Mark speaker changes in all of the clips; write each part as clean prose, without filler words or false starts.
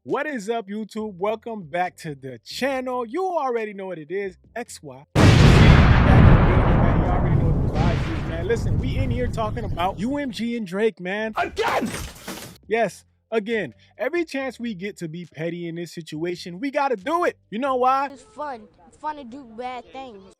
Speaker 1: What is up, YouTube? Welcome back to the channel. You already know what it is. XY. Man, you already know what the vibe is, man. Listen, we in here talking about UMG and Drake, man. Again! Yes, again. Every chance we get to be petty in this situation, we gotta do it. You know why?
Speaker 2: It's fun. It's fun to do bad things.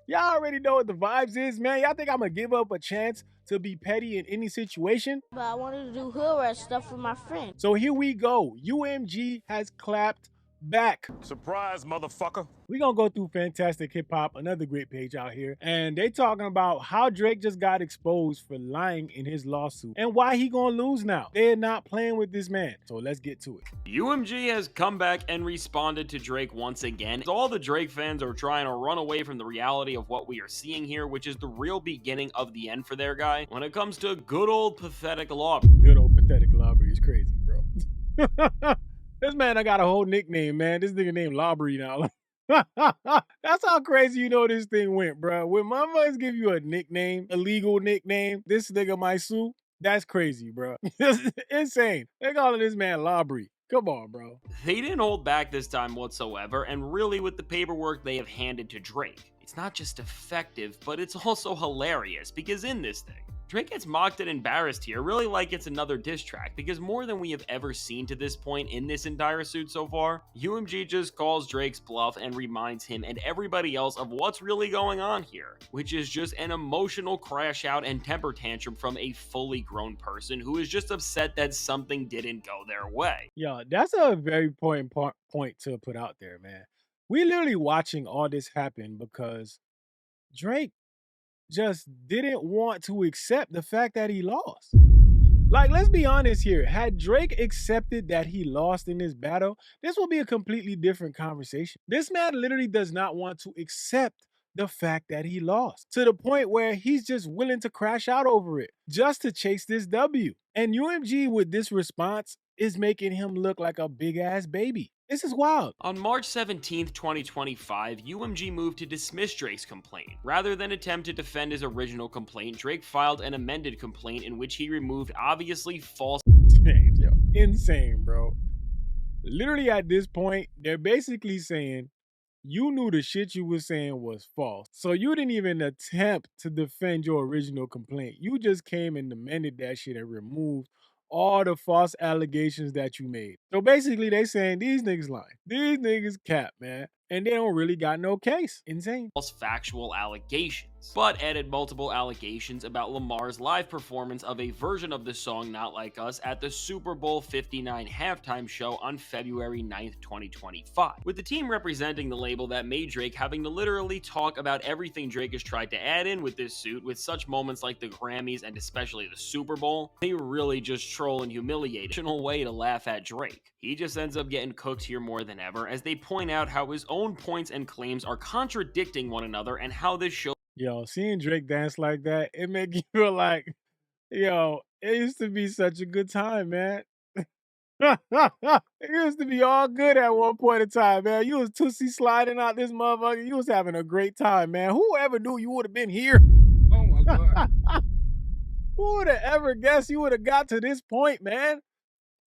Speaker 1: Y'all already know what the vibes is, man. Y'all think I'm gonna give up a chance to be petty in any situation?
Speaker 2: But I wanted to do hood rat stuff with my friends.
Speaker 1: So here we go. UMG has clapped back.
Speaker 3: Surprise, motherfucker.
Speaker 1: We're gonna go through Fantastic Hip Hop, another great page out here, and they talking about how Drake just got exposed for lying in his lawsuit and why he gonna lose now. They're not playing with this man, so let's get to it.
Speaker 4: UMG has come back and responded to Drake once again. All the Drake fans are trying to run away from the reality of what we are seeing here, which is the real beginning of the end for their guy when it comes to good old pathetic law.
Speaker 1: Good old pathetic Lobbery is crazy, bro. This man, I got a whole nickname, man. This nigga named Lobbery now. That's how crazy you know this thing went, bro. When motherfuckers give you a nickname, a legal nickname, this nigga might sue. That's crazy, bro. Insane. They calling this man Lobbery. Come on, bro.
Speaker 4: They didn't hold back this time whatsoever, and really with the paperwork they have handed to Drake, it's not just effective, but it's also hilarious, because in this thing, Drake gets mocked and embarrassed here, really like it's another diss track, because more than we have ever seen to this point in this entire suit so far, UMG just calls Drake's bluff and reminds him and everybody else of what's really going on here, which is just an emotional crash out and temper tantrum from a fully grown person who is just upset that something didn't go their way.
Speaker 1: Yo, that's a very important point to put out there, man. We literally watching all this happen because Drake just didn't want to accept the fact that he lost. Like, let's be honest here. Had Drake accepted that he lost in this battle, this will be a completely different conversation. This man literally does not want to accept the fact that he lost to the point where he's just willing to crash out over it just to chase this W. And UMG with this response is making him look like a big ass baby. This is wild.
Speaker 4: On March 17th, 2025, UMG moved to dismiss Drake's complaint. Rather than attempt to defend his original complaint, Drake filed an amended complaint in which he removed obviously false.
Speaker 1: Insane, bro. Literally at this point, they're basically saying you knew the shit you were saying was false. So you didn't even attempt to defend your original complaint. You just came and amended that shit and removed all the false allegations that you made. So basically they saying these niggas lying. These niggas cap, man. And they don't really got no case. Insane.
Speaker 4: False factual allegations, but added multiple allegations about Lamar's live performance of a version of the song Not Like Us at the Super Bowl 59 halftime show on February 9th, 2025, with the team representing the label that made Drake having to literally talk about everything Drake has tried to add in with this suit, with such moments like the Grammys and especially the Super Bowl. They really just troll and humiliate in a way to laugh at Drake. He just ends up getting cooked here more than ever, as they point out how his own points and claims are contradicting one another and how this show.
Speaker 1: Yo, seeing Drake dance like that, it make you feel like, yo, it used to be such a good time, man. It used to be all good at one point in time, man. You was Tootsie sliding out this motherfucker. You was having a great time, man. Whoever knew you would have been here?
Speaker 5: Oh my God.
Speaker 1: Who would have ever guessed you would have got to this point, man?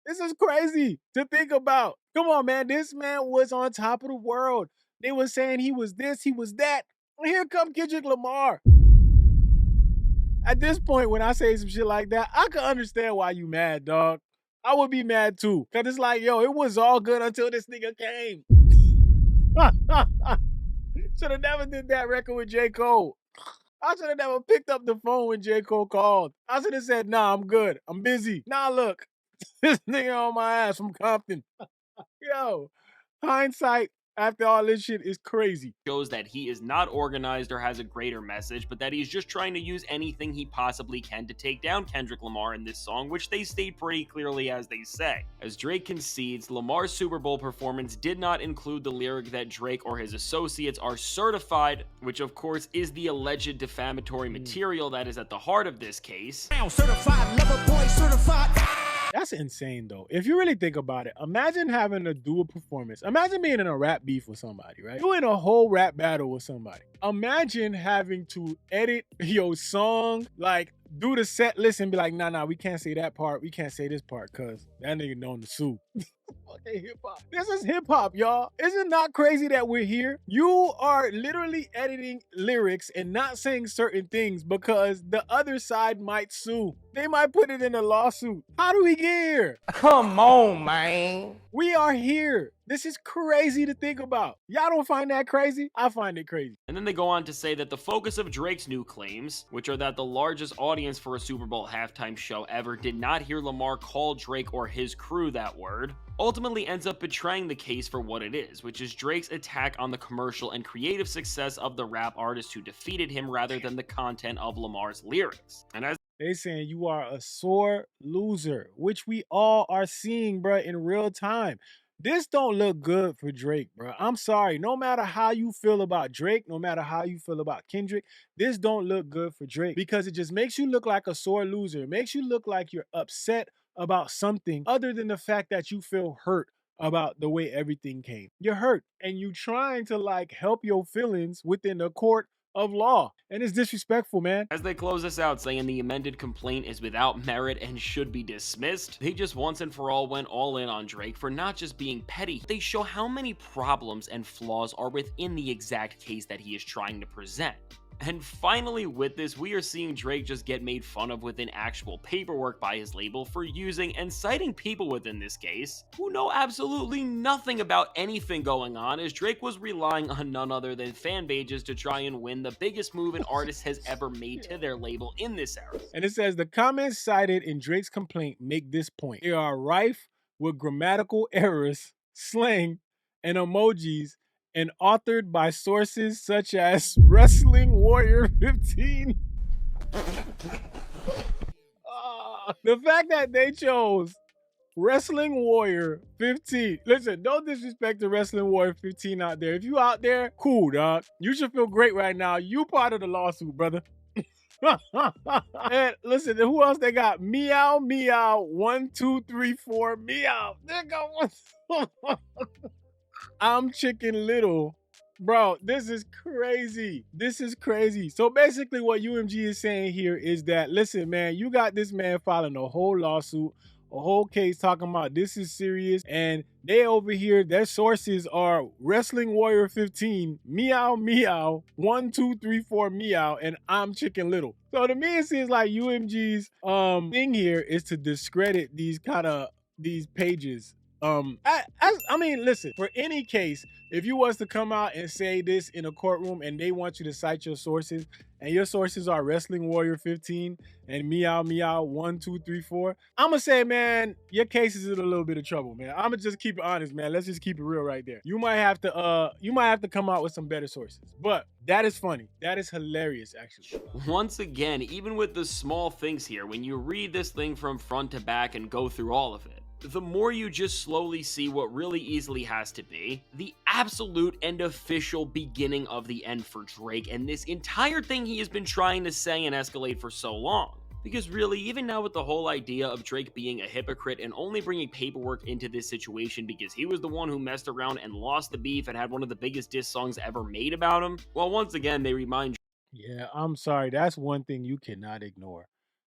Speaker 1: This is crazy to think about. Come on, man. This man was on top of the world. They were saying he was this, he was that. Here come Kendrick Lamar. At this point, when I say some shit like that, I can understand why you mad, dog. I would be mad too. Cause it's like, yo, it was all good until this nigga came. Should have never did that record with J. Cole. I should have never picked up the phone when J. Cole called. I should have said, nah, I'm good. I'm busy. Nah, look. This nigga on my ass from Compton. Yo, hindsight after all this shit is crazy.
Speaker 4: Shows that he is not organized or has a greater message, but that he's just trying to use anything he possibly can to take down Kendrick Lamar in this song, which they state pretty clearly as they say. As Drake concedes, Lamar's Super Bowl performance did not include the lyric that Drake or his associates are certified, which of course is the alleged defamatory material that is at the heart of this case.
Speaker 5: Certified lover boy, certified.
Speaker 1: That's insane though. If you really think about it, imagine having to do a performance. Imagine being in a rap beef with somebody, right? You're in a whole rap battle with somebody. Imagine having to edit your song, like do the set list and be like, nah, we can't say that part. We can't say this part because that nigga known to sue. Okay, hip hop. This is hip hop, y'all. Is it not crazy that we're here? You are literally editing lyrics and not saying certain things because the other side might sue. They might put it in a lawsuit. How do we get here?
Speaker 3: Come on, man.
Speaker 1: We are here. This is crazy to think about. Y'all don't find that crazy? I find it crazy.
Speaker 4: And then they go on to say that the focus of Drake's new claims, which are that the largest audience for a Super Bowl halftime show ever did not hear Lamar call Drake or his crew that word, ultimately ends up betraying the case for what it is, which is Drake's attack on the commercial and creative success of the rap artist who defeated him rather than the content of Lamar's lyrics. And as
Speaker 1: they saying you are a sore loser, which we all are seeing, bro, in real time. This don't look good for Drake, bro. I'm sorry. No matter how you feel about Drake, no matter how you feel about Kendrick, this don't look good for Drake because it just makes you look like a sore loser. It makes you look like you're upset about something other than the fact that you feel hurt about the way everything came. You're hurt and you trying to like help your feelings within the court of law, and it's disrespectful, man.
Speaker 4: As they close this out saying the amended complaint is without merit and should be dismissed, they just once and for all went all in on Drake for not just being petty, they show how many problems and flaws are within the exact case that he is trying to present. And finally with this, we are seeing Drake just get made fun of within actual paperwork by his label for using and citing people within this case who know absolutely nothing about anything going on, as Drake was relying on none other than fan pages to try and win the biggest move an artist has ever made to their label in this era.
Speaker 1: And it says the comments cited in Drake's complaint make this point. They are rife with grammatical errors, slang, and emojis, and authored by sources such as Wrestling Warrior 15. The fact that they chose Wrestling Warrior 15. Listen, no disrespect to Wrestling Warrior 15 out there. If you out there, cool, dog. You should feel great right now. You part of the lawsuit, brother. And listen, who else they got? Meow, meow, 1, 2, 3, 4, meow. They got one. I'm Chicken Little. Bro, this is crazy. This is crazy. So basically what UMG is saying here is that, listen, man, you got this man filing a whole lawsuit, a whole case talking about this is serious, and they over here, their sources are Wrestling Warrior 15, Meow Meow, 1, 2, 3, 4, Meow, and I'm Chicken Little. So to me, it seems like UMG's thing here is to discredit these pages. I mean, listen, for any case, if you was to come out and say this in a courtroom and they want you to cite your sources, and your sources are Wrestling Warrior 15 and Meow Meow 1, 2, 3, 4, I'm gonna say, man, your case is in a little bit of trouble, man. I'm gonna just keep it honest, man. Let's just keep it real right there. You might have to come out with some better sources. But that is funny. That is hilarious, actually.
Speaker 4: Once again, even with the small things here, when you read this thing from front to back and go through all of it, the more you just slowly see what really easily has to be the absolute and official beginning of the end for Drake and this entire thing he has been trying to say and escalate for so long. Because really, even now with the whole idea of Drake being a hypocrite and only bringing paperwork into this situation because he was the one who messed around and lost the beef and had one of the biggest diss songs ever made about him, well, once again, they remind
Speaker 1: Yeah, I'm sorry. That's one thing you cannot ignore.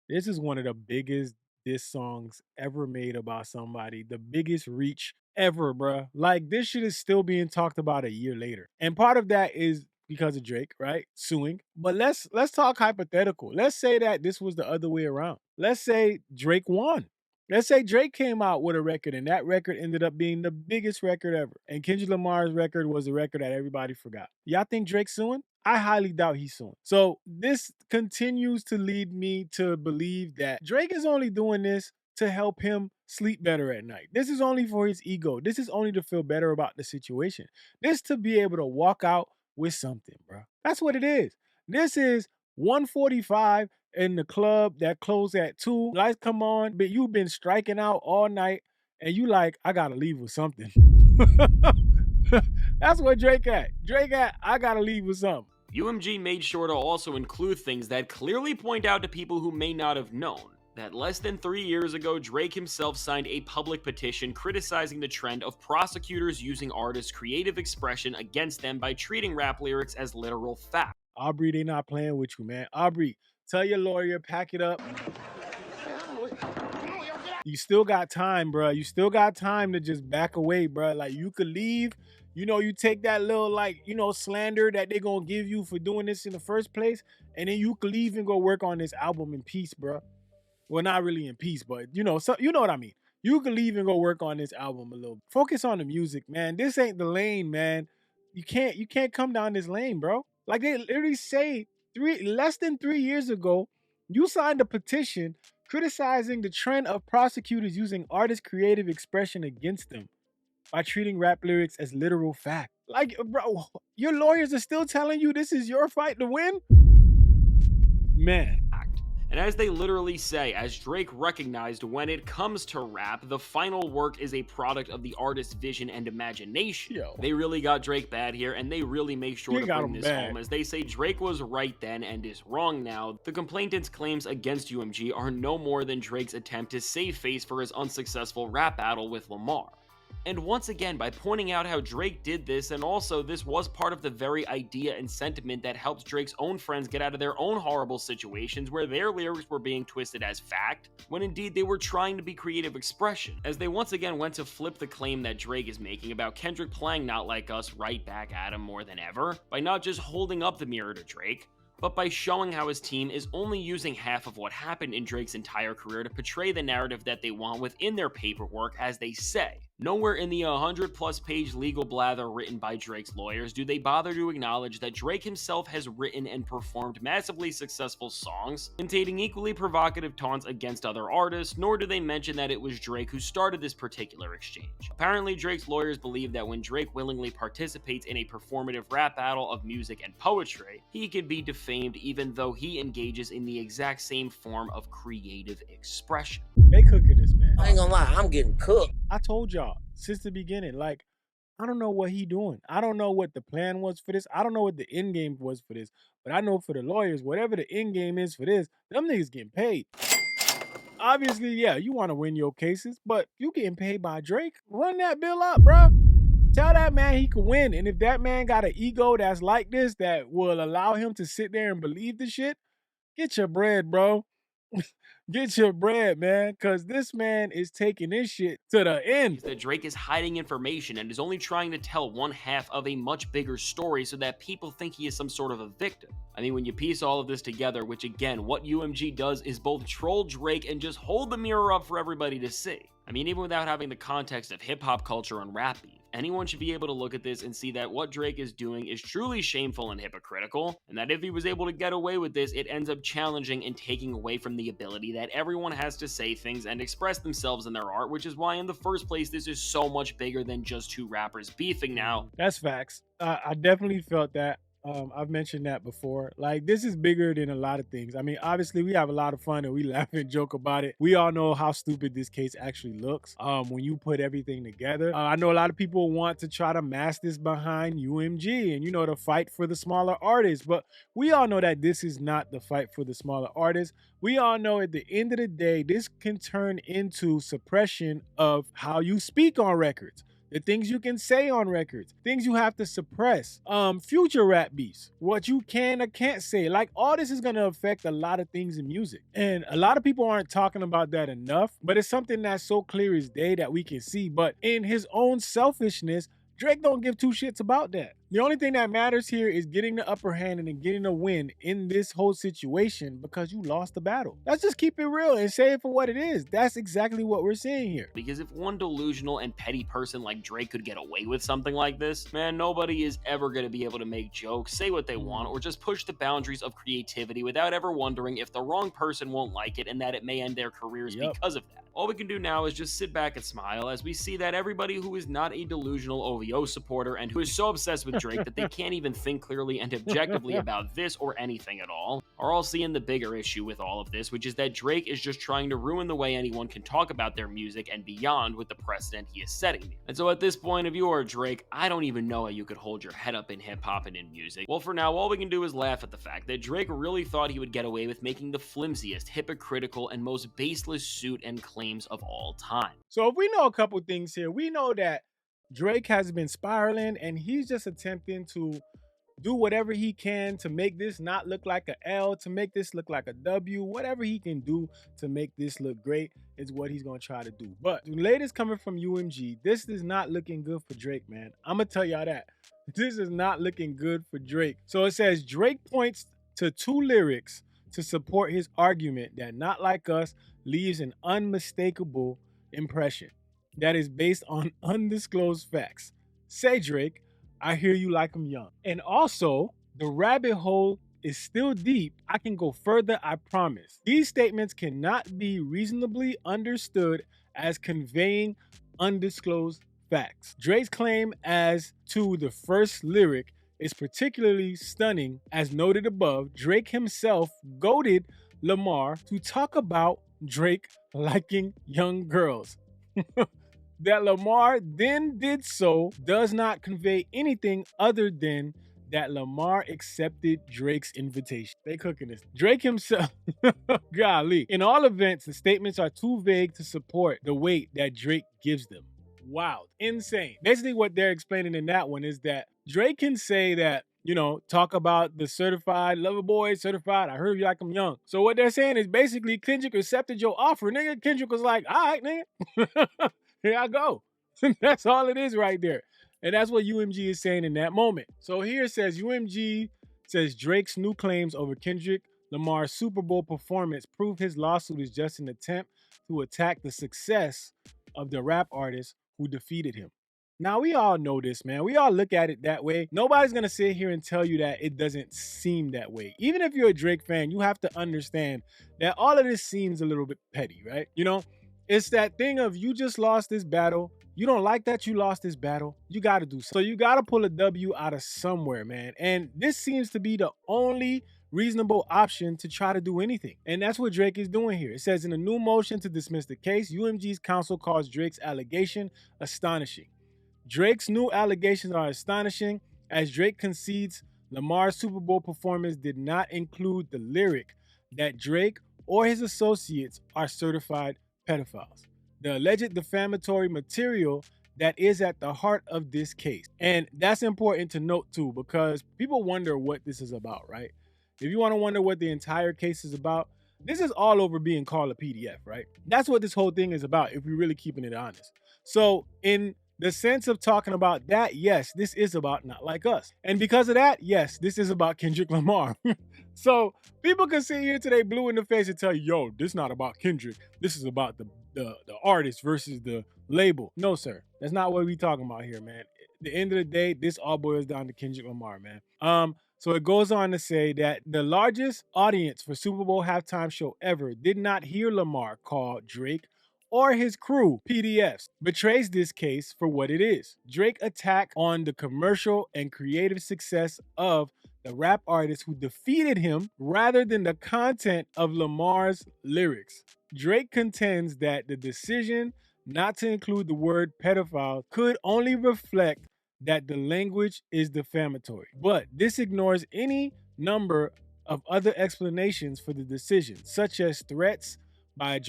Speaker 1: This is one of the biggest diss songs ever made about somebody, the biggest reach ever, bruh. Like, this shit is still being talked about a year later. And part of that is because of Drake, right? Suing. But let's talk hypothetical. Let's say that this was the other way around. Let's say Drake won. Let's say Drake came out with a record and that record ended up being the biggest record ever. And Kendrick Lamar's record was a record that everybody forgot. Y'all think Drake's suing? I highly doubt he's suing. So this continues to lead me to believe that Drake is only doing this to help him sleep better at night. This is only for his ego. This is only to feel better about the situation. This to be able to walk out with something, bro. That's what it is. This is 1:45 in the club that closed at 2. Lights come on, but you've been striking out all night and you like, I gotta leave with something. That's what Drake at. Drake at, I gotta leave with something.
Speaker 4: UMG made sure to also include things that clearly point out to people who may not have known that less than 3 years ago, Drake himself signed a public petition criticizing the trend of prosecutors using artists' creative expression against them by treating rap lyrics as literal fact.
Speaker 1: Aubrey, they not playing with you, man. Aubrey, tell your lawyer, pack it up. You still got time, bro. You still got time to just back away, bro. Like, you could leave. You know, you take that little, like, you know, slander that they're going to give you for doing this in the first place, and then you could leave and go work on this album in peace, bro. Well, not really in peace, but, you know, so you know what I mean. You could leave and go work on this album a little. Focus on the music, man. This ain't the lane, man. You can't come down this lane, bro. Like, they literally say less than 3 years ago, you signed a petition criticizing the trend of prosecutors using artists' creative expression against them by treating rap lyrics as literal fact. Like, bro, your lawyers are still telling you this is your fight to win? Man.
Speaker 4: And as they literally say, as Drake recognized, when it comes to rap, the final work is a product of the artist's vision and imagination.
Speaker 1: Yo.
Speaker 4: They really got Drake bad here, and they really make sure to bring this
Speaker 1: bad.
Speaker 4: home, as they say Drake was right then and is wrong now. The complainant's claims against UMG are no more than Drake's attempt to save face for his unsuccessful rap battle with Lamar. And once again, by pointing out how Drake did this, and also this was part of the very idea and sentiment that helped Drake's own friends get out of their own horrible situations where their lyrics were being twisted as fact, when indeed they were trying to be creative expression, as they once again went to flip the claim that Drake is making about Kendrick playing Not Like Us right back at him more than ever, by not just holding up the mirror to Drake, but by showing how his team is only using half of what happened in Drake's entire career to portray the narrative that they want within their paperwork, as they say. Nowhere in the 100-plus page legal blather written by Drake's lawyers do they bother to acknowledge that Drake himself has written and performed massively successful songs containing equally provocative taunts against other artists, nor do they mention that it was Drake who started this particular exchange. Apparently, Drake's lawyers believe that when Drake willingly participates in a performative rap battle of music and poetry, he could be defamed even though he engages in the exact same form of creative expression.
Speaker 1: They cooking this, man.
Speaker 3: I ain't gonna lie, I'm getting cooked.
Speaker 1: I told y'all since the beginning, like, I don't know what he doing. I don't know what the plan was for this. I don't know what the end game was for this. But I know for the lawyers, whatever the end game is for this, them niggas getting paid. Obviously, yeah, you want to win your cases, but you getting paid by Drake. Run that bill up, bro. Tell that man he can win. And if that man got an ego that's like this, that will allow him to sit there and believe the shit, get your bread, bro. Get your bread, man, because this man is taking this shit to the end.
Speaker 4: That Drake is hiding information and is only trying to tell one half of a much bigger story so that people think he is some sort of a victim. I mean, when you piece all of this together, which again, what UMG does is both troll Drake and just hold the mirror up for everybody to see. I mean, even without having the context of hip-hop culture and rap beef, anyone should be able to look at this and see that what Drake is doing is truly shameful and hypocritical, and that if he was able to get away with this, it ends up challenging and taking away from the ability that everyone has to say things and express themselves in their art, which is why in the first place, this is so much bigger than just two rappers beefing now.
Speaker 1: That's facts. I definitely felt that. I've mentioned that before. Like, this is bigger than a lot of things. I mean, obviously, we have a lot of fun and we laugh and joke about it. We all know how stupid this case actually looks when you put everything together. I know a lot of people want to try to mask this behind UMG and, you know, the fight for the smaller artists. But we all know that this is not the fight for the smaller artists. We all know at the end of the day, this can turn into suppression of how you speak on records. The things you can say on records, things you have to suppress, future rap beefs, what you can or can't say. Like, all this is going to affect a lot of things in music. And a lot of people aren't talking about that enough, but it's something that's so clear as day that we can see. But in his own selfishness, Drake don't give two shits about that. The only thing that matters here is getting the upper hand and then getting a win in this whole situation because you lost the battle. Let's just keep it real and say it for what it is. That's exactly what we're seeing here.
Speaker 4: Because if one delusional and petty person like Drake could get away with something like this, man, nobody is ever going to be able to make jokes, say what they want, or just push the boundaries of creativity without ever wondering if the wrong person won't like it and that it may end their careers because of that. All we can do now is just sit back and smile as we see that everybody who is not a delusional OVO supporter and who is so obsessed with Drake that they can't even think clearly and objectively about this or anything at all are all seeing the bigger issue with all of this, which is that Drake is just trying to ruin the way anyone can talk about their music and beyond with the precedent he is setting. And so at this point, if you are Drake, I don't even know how you could hold your head up in hip-hop and in music. Well, for now, all we can do is laugh at the fact that Drake really thought he would get away with making the flimsiest, hypocritical, and most baseless suit and claims of all time.
Speaker 1: So if we know a couple things here, we know that Drake has been spiraling and he's just attempting to do whatever he can to make this not look like a L, to make this look like a W. Whatever he can do to make this look great is what he's going to try to do. But the latest coming from UMG, this is not looking good for Drake, man. I'm going to tell y'all that. This is not looking good for Drake. So it says Drake points to 2 lyrics to support his argument that Not Like Us leaves an unmistakable impression that is based on undisclosed facts. Say, Drake, I hear you like I'm young. And also, the rabbit hole is still deep. I can go further, I promise. These statements cannot be reasonably understood as conveying undisclosed facts. Drake's claim as to the first lyric is particularly stunning. As noted above, Drake himself goaded Lamar to talk about Drake liking young girls. That Lamar then did so does not convey anything other than that Lamar accepted Drake's invitation. They cooking this. Drake himself, golly. In all events, the statements are too vague to support the weight that Drake gives them. Wow, insane. Basically what they're explaining in that one is that Drake can say that, you know, talk about the certified lover boy, certified, I heard you like I'm young. So what they're saying is basically Kendrick accepted your offer, nigga. Kendrick was like, all right, nigga, here I go. That's all it is right there. And that's what UMG is saying in that moment. So here it says UMG says Drake's new claims over Kendrick Lamar's Super Bowl performance prove his lawsuit is just an attempt to attack the success of the rap artist who defeated him. Now, we all know this, man. We all look at it that way. Nobody's going to sit here and tell you that it doesn't seem that way. Even if you're a Drake fan, you have to understand that all of this seems a little bit petty, right? You know, it's that thing of you just lost this battle. You don't like that you lost this battle. You got to do something. So you got to pull a W out of somewhere, man. And this seems to be the only reasonable option to try to do anything. And that's what Drake is doing here. It says in a new motion to dismiss the case, UMG's counsel calls Drake's allegation astonishing. Drake's new allegations are astonishing as Drake concedes Lamar's Super Bowl performance did not include the lyric that Drake or his associates are certified pedophiles. The alleged defamatory material that is at the heart of this case. And that's important to note too, because people wonder what this is about, right? If you want to wonder what the entire case is about, this is all over being called a PDF, right? That's what this whole thing is about, if we're really keeping it honest. So in the sense of talking about that, yes, this is about Not Like Us. And because of that, yes, this is about Kendrick Lamar. So people can sit here today blue in the face and tell you, yo, this is not about Kendrick. This is about the artist versus the label. No, sir. That's not what we're talking about here, man. At the end of the day, this all boils down to Kendrick Lamar, man. So it goes on to say that the largest audience for Super Bowl halftime show ever did not hear Lamar call Drake or his crew PDFs, betrays this case for what it is. Drake attack on the commercial and creative success of the rap artist who defeated him rather than the content of Lamar's lyrics. Drake contends that the decision not to include the word pedophile could only reflect that the language is defamatory. But this ignores any number of other explanations for the decision, such as threats by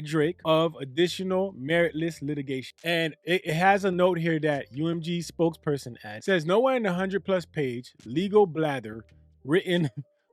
Speaker 1: Drake of additional meritless litigation. And it has a note here that UMG spokesperson adds. It says nowhere in the 100+ page legal blather written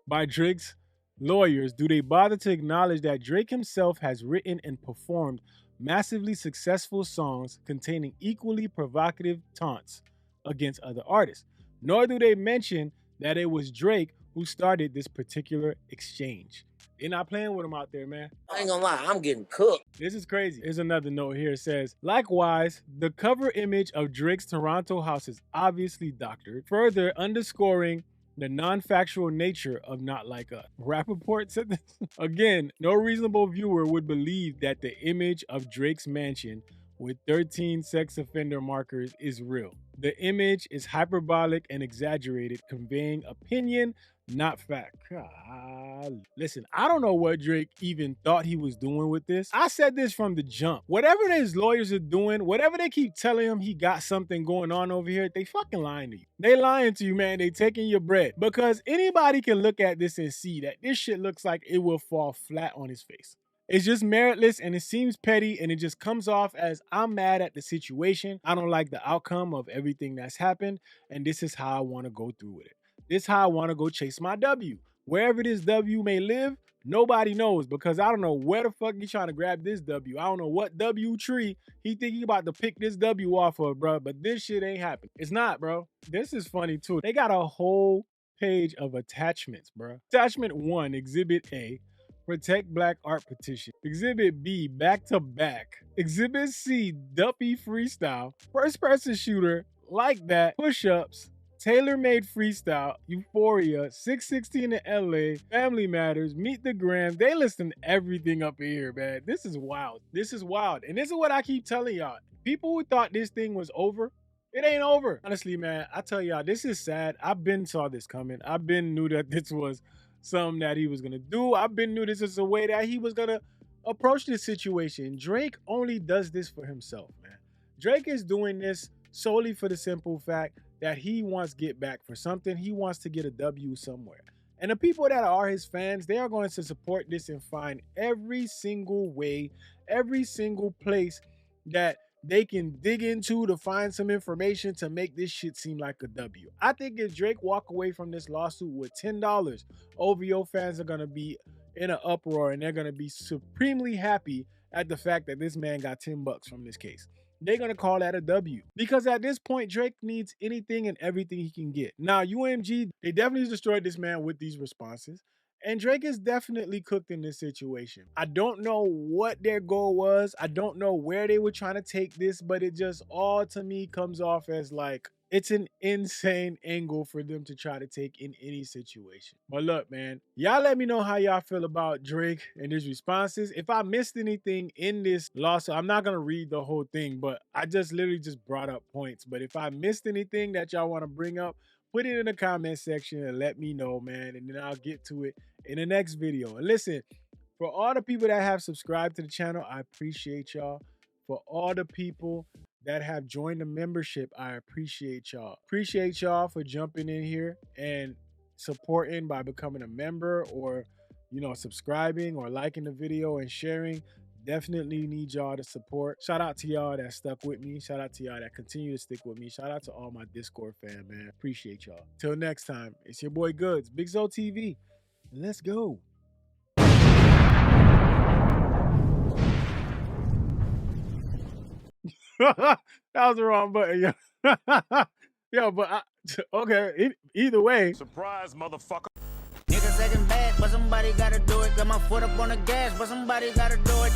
Speaker 1: by Drake's lawyers do they bother to acknowledge that Drake himself has written and performed massively successful songs containing equally provocative taunts against other artists. Nor do they mention that it was Drake who started this particular exchange. They're not playing with him out there, man.
Speaker 3: I ain't gonna lie, I'm getting cooked.
Speaker 1: This is crazy. Here's another note here. It says, likewise, the cover image of Drake's Toronto house is obviously doctored, further underscoring The non-factual nature of Not Like Us. Rappaport said this. Again, no reasonable viewer would believe that the image of Drake's mansion with 13 sex offender markers is real. The image is hyperbolic and exaggerated, conveying opinion, not fact. God. Listen, I don't know what Drake even thought he was doing with this. I said this from the jump. Whatever his lawyers are doing, whatever they keep telling him he got something going on over here, they fucking lying to you. They lying to you, man. They taking your bread. Because anybody can look at this and see that this shit looks like it will fall flat on his face. It's just meritless and it seems petty and it just comes off as I'm mad at the situation. I don't like the outcome of everything that's happened and this is how I want to go through with it. This is how I want to go chase my W. Wherever this W may live, nobody knows because I don't know where the fuck he's trying to grab this W. I don't know what W tree he think he about to pick this W off of, bro, but this shit ain't happening. It's not, bro. This is funny too. They got a whole page of attachments, bro. Attachment 1, Exhibit A. Protect Black Art Petition. Exhibit B, Back to Back. Exhibit C, Duppy Freestyle. First person shooter, Like That, Push-Ups, Tailor-Made Freestyle, Euphoria, 616 in LA, Family Matters, Meet the Gram. They listing everything up here, man. This is wild. This is wild. And this is what I keep telling y'all. People who thought this thing was over, it ain't over. Honestly, man, I tell y'all, this is sad. I've been saw this coming. I've been knew that this was something that he was gonna do. I've been knew this is a way that he was gonna approach this situation. Drake only does this for himself, man. Drake is doing this solely for the simple fact that he wants to get back for something. He wants to get a W somewhere. And the people that are his fans, they are going to support this and find every single way, every single place that they can dig into to find some information to make this shit seem like a W. I think if Drake walk away from this lawsuit with $10, OVO fans are gonna be in an uproar and they're gonna be supremely happy at the fact that this man got $10 from this case. They're gonna call that a W. Because at this point, Drake needs anything and everything he can get. Now, UMG, they definitely destroyed this man with these responses. And Drake is definitely cooked in this situation. I don't know what their goal was. I don't know where they were trying to take this, but it just all to me comes off as like, it's an insane angle for them to try to take in any situation. But look, man, y'all let me know how y'all feel about Drake and his responses. If I missed anything in this lawsuit, I'm not gonna read the whole thing, but I just literally just brought up points. But if I missed anything that y'all wanna bring up, put it in the comment section and let me know, man, and then I'll get to it in the next video. And listen, for all the people that have subscribed to the channel, I appreciate y'all. For all the people that have joined the membership, I appreciate y'all. Appreciate y'all for jumping in here and supporting by becoming a member or, you know, subscribing or liking the video and sharing. Definitely need y'all to support. Shout out to y'all that stuck with me. Shout out to y'all that continue to stick with me. Shout out to all my Discord fam, man. Appreciate y'all. Till next time, it's your boy Goods, BigZoeTV. Let's go. That was the wrong button, yo. Yo, but okay, either way.
Speaker 5: Surprise, motherfucker.
Speaker 6: Niggas acting bad, but somebody gotta do it. Got my foot up on the gas, but somebody gotta do it.